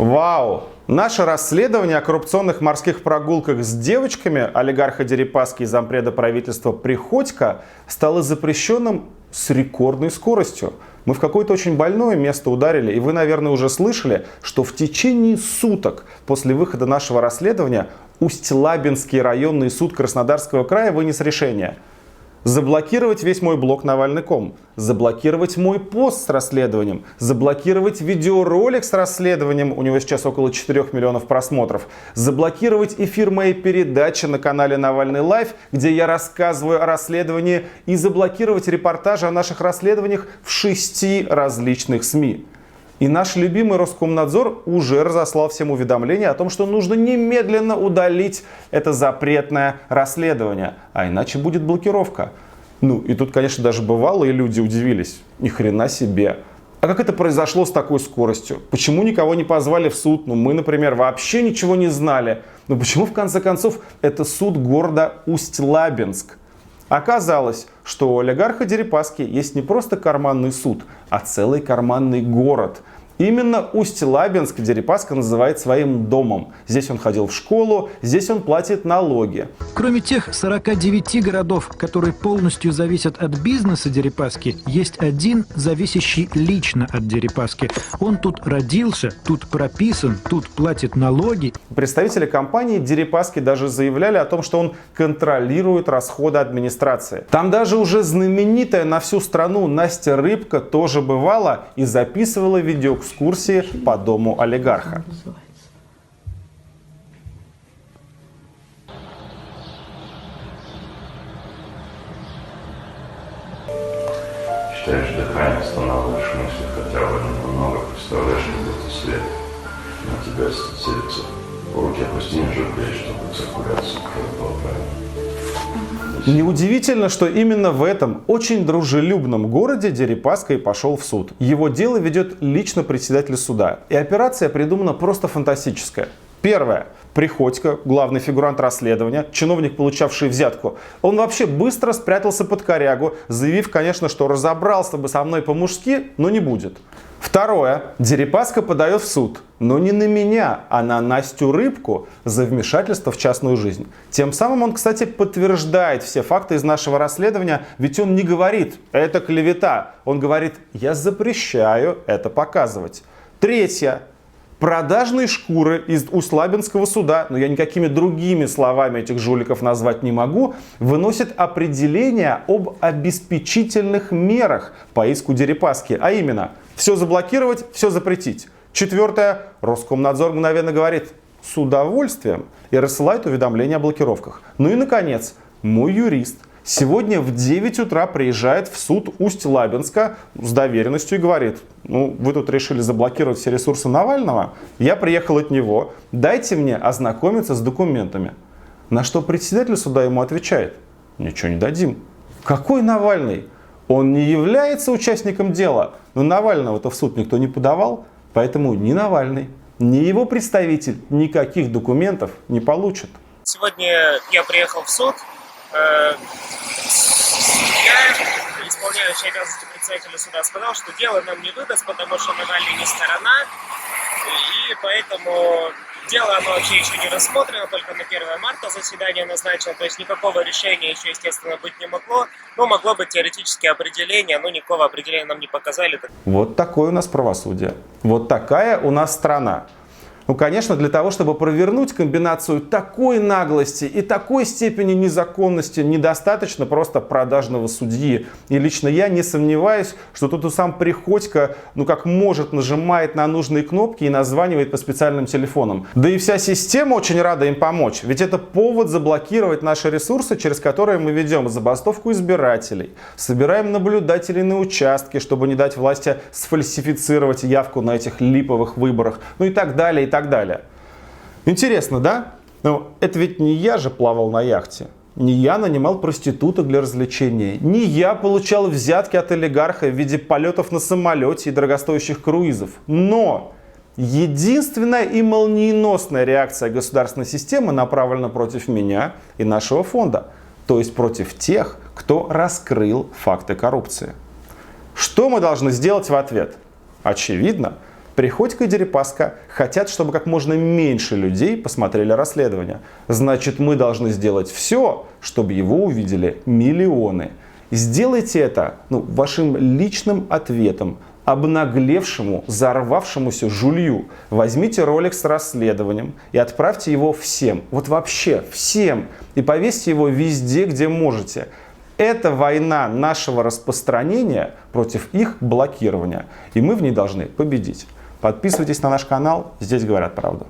Вау! Наше расследование о коррупционных морских прогулках с девочками олигарха Дерипаски и зампреда правительства Приходько стало запрещенным с рекордной скоростью. Мы в какое-то очень больное место ударили, и вы, наверное, уже слышали, что в течение суток после выхода нашего расследования Усть-Лабинский районный суд Краснодарского края вынес решение заблокировать весь мой блог Навальный.ком, заблокировать мой пост с расследованием, заблокировать видеоролик с расследованием, у него сейчас около 4 миллионов просмотров, заблокировать эфир моей передачи на канале Навальный Лайв, где я рассказываю о расследовании, и заблокировать репортажи о наших расследованиях в 6 различных СМИ. И наш любимый Роскомнадзор уже разослал всем уведомления о том, что нужно немедленно удалить это запретное расследование, а иначе будет блокировка. Ну и тут, конечно, даже бывалые люди удивились. Ни хрена себе. А как это произошло с такой скоростью? Почему никого не позвали в суд? Ну мы, например, вообще ничего не знали. Но почему, в конце концов, это суд города Усть-Лабинск? Оказалось, что у олигарха Дерипаски есть не просто карманный суд, а целый карманный город. Именно Усть-Лабинск Дерипаска называет своим домом. Здесь он ходил в школу, здесь он платит налоги. Кроме тех 49 городов, которые полностью зависят от бизнеса Дерипаски, есть один, зависящий лично от Дерипаски. Он тут родился, тут прописан, тут платит налоги. Представители компании Дерипаски даже заявляли о том, что он контролирует расходы администрации. Там даже уже знаменитая на всю страну Настя Рыбка тоже бывала и записывала видеоэкскурсии по дому олигарха. Считаешь, дыхание останавливаешь мысли, хотя бы немного, представляешь, как это свет на тебя целится. Руки опусти ниже плеч, чтобы циркуляция крови была правильной. Неудивительно, что именно в этом очень дружелюбном городе Дерипаска и пошел в суд. Его дело ведет лично председатель суда. И операция придумана просто фантастическая. Первое. Приходько, главный фигурант расследования, чиновник, получавший взятку, он вообще быстро спрятался под корягу, заявив, конечно, что разобрался бы со мной по-мужски, но не будет. Второе. Дерипаска подает в суд, но не на меня, а на Настю Рыбку за вмешательство в частную жизнь. Тем самым он, кстати, подтверждает все факты из нашего расследования, ведь он не говорит «это клевета», он говорит «я запрещаю это показывать». Третье. Продажные шкуры из Усть-Лабинского суда, но я никакими другими словами этих жуликов назвать не могу, выносят определение об обеспечительных мерах по иску Дерипаски, а именно все заблокировать, все запретить. Четвертое. Роскомнадзор мгновенно говорит с удовольствием и рассылает уведомления о блокировках. Ну и наконец, мой юрист сегодня в 9 утра приезжает в суд Усть-Лабинска с доверенностью и говорит: ну, вы тут решили заблокировать все ресурсы Навального, я приехал от него, дайте мне ознакомиться с документами. На что председатель суда ему отвечает: ничего не дадим. Какой Навальный? Он не является участником дела, но Навального-то в суд никто не подавал, поэтому ни Навальный, ни его представитель никаких документов не получат. Сегодня я приехал в суд. Я, исполняющий обязанности председателя суда, сказал, что дело нам не выдаст, потому что Навальный не сторона, и поэтому дело оно вообще еще не рассмотрено, только на 1 марта заседание назначено, то есть никакого решения еще, естественно, быть не могло, но могло быть теоретически определение, но никакого определения нам не показали. Вот такое у нас правосудие, вот такая у нас страна. Ну, конечно, для того, чтобы провернуть комбинацию такой наглости и такой степени незаконности, недостаточно просто продажного судьи. И лично я не сомневаюсь, что тут и сам Приходько, ну как может, нажимает на нужные кнопки и названивает по специальным телефонам. Да и вся система очень рада им помочь. Ведь это повод заблокировать наши ресурсы, через которые мы ведем забастовку избирателей, собираем наблюдателей на участке, чтобы не дать власти сфальсифицировать явку на этих липовых выборах, ну и так далее, и так далее. Интересно, да? Но это ведь не я же плавал на яхте. Не я нанимал проституток для развлечения. Не я получал взятки от олигарха в виде полетов на самолете и дорогостоящих круизов. Но единственная и молниеносная реакция государственной системы направлена против меня и нашего фонда. То есть против тех, кто раскрыл факты коррупции. Что мы должны сделать в ответ? Очевидно. Приходько и Дерипаска хотят, чтобы как можно меньше людей посмотрели расследование. Значит, мы должны сделать все, чтобы его увидели миллионы. Сделайте это вашим личным ответом обнаглевшему, взорвавшемуся жулью. Возьмите ролик с расследованием и отправьте его всем. Вот вообще всем. И повесьте его везде, где можете. Это война нашего распространения против их блокирования. И мы в ней должны победить. Подписывайтесь на наш канал. Здесь говорят правду.